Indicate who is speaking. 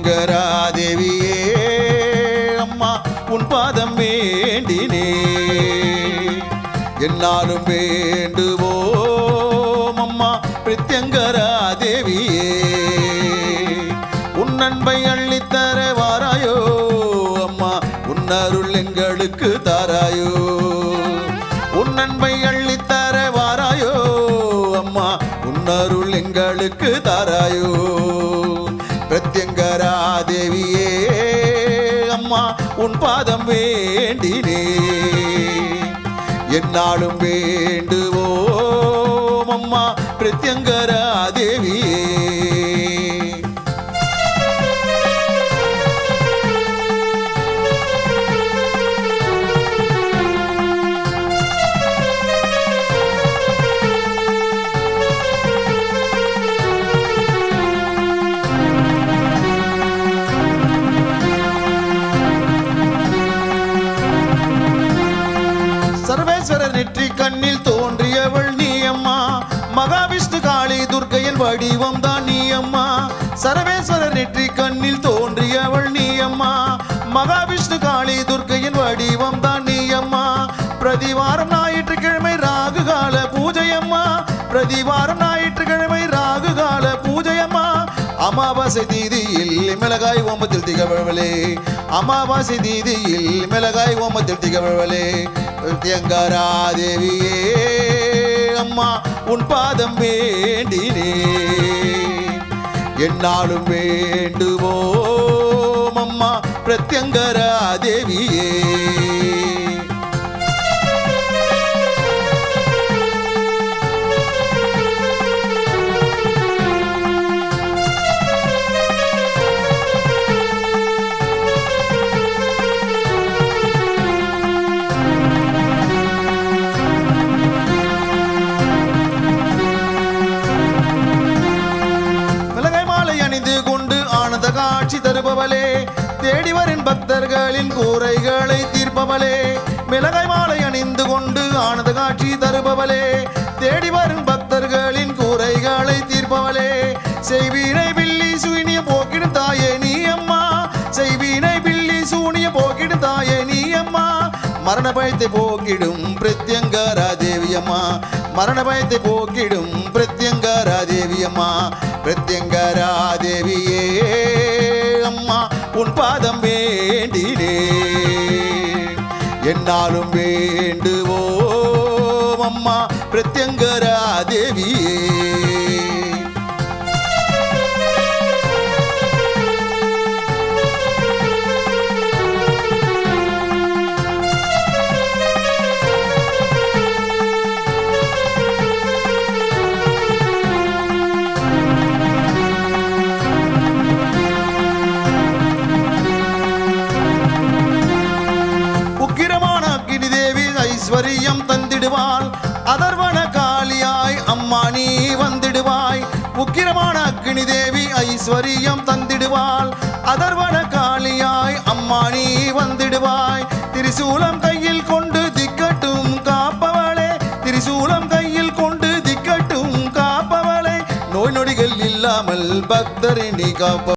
Speaker 1: பிரத்யங்கரா தேவியே அம்மா உன் பாதம் வேண்டினே என்னாலும் வேண்டுவோம் அம்மா பிரத்யங்கரா தேவியே உன் அன்பை அள்ளித்தர வாராயோ அம்மா உன் அருள் எங்களுக்கு தாராயோ உன் அன்பை அள்ளித்தர வாராயோ அம்மா உன் அருள் எங்களுக்கு தாராயோ பிரத்யங்கரா தேவியே அம்மா உன் பாதம் வேண்டினே என்னாலும் வேண்டுவோம் அம்மா பிரத்யங்கரா தேவியே சர்வேஸ்வரர் நெற்றி கண்ணில் தோன்றியவள் நீ அம்மா மகாவிஷ்ணு காளி துர்க்கையின் வடிவம் தான் நீ அம்மா சர்வேஸ்வரர் நெற்றி கண்ணில் தோன்றியவள் நீ அம்மா மகாவிஷ்ணு காளி துர்க்கையின் வடிவம் தான் நீ அம்மா பிரதிவாரம் ஞாயிற்றுக்கிழமை ராகு கால பூஜை அம்மா பிரதிவாரம் ஞாயிற்றுக்கிழமை ராகு கால பூஜை அம்மா அமாவாசை தீதியில் மிளகாய் ஓமத்தில் திகழ்வளே அமாவாசை தீதியில் மிளகாய் ஓமத்தில் திகழ்வளே பிரத்யங்கரா தேவியே அம்மா உன் பாதம் வேண்டினே என்னாலும் வேண்டுவோம் அம்மா பிரத்யங்கரா தேவியே காட்சி தருபவளே தேடி வரும் பக்தர்களின் கூரைகளை தீர்ப்பவளே மிளகாய் மாலை அணிந்து கொண்டு ஆனந்த காட்சி தருபவளே தேடி வரும் பக்தர்களின் கூரைகளை தீர்ப்பவளே செய்வீனை பில்லி சூனிய போக்கிடும் தாயே நீ அம்மா செய்வீனை பில்லி சூனிய போக்கிடும் தாயே நீ அம்மா மரண பயத்தை போக்கிடும் பிரத்யங்கரா தேவி அம்மா மரண பயத்தை போக்கிடும் பிரத்யங்கரா தேவி அம்மா பிரத்யங்கரா தேவியே அம்மா உன் பாதம் வேண்டினே என்னாலும் வேண்டுவோம் அம்மா பிரத்யங்கரா தேவியே ஐஸ்வரியம் தந்திடுவாள் அதர்வன காளியாய் அம்மா நீ வந்திடுவாய் உக்கிரமான அக்னி தேவி ஐஸ்வரியம் தந்திடுவாள் அதர்வன காளியாய் அம்மா நீ வந்திடுவாய் திரிசூலம் கையில் கொண்டு திக்கட்டும் காப்பவளே திரிசூலம் கையில் கொண்டு திக்கட்டும் காப்பவளே நோய் நொடிகள் இல்லாமல் பக்தரை நீ காப்ப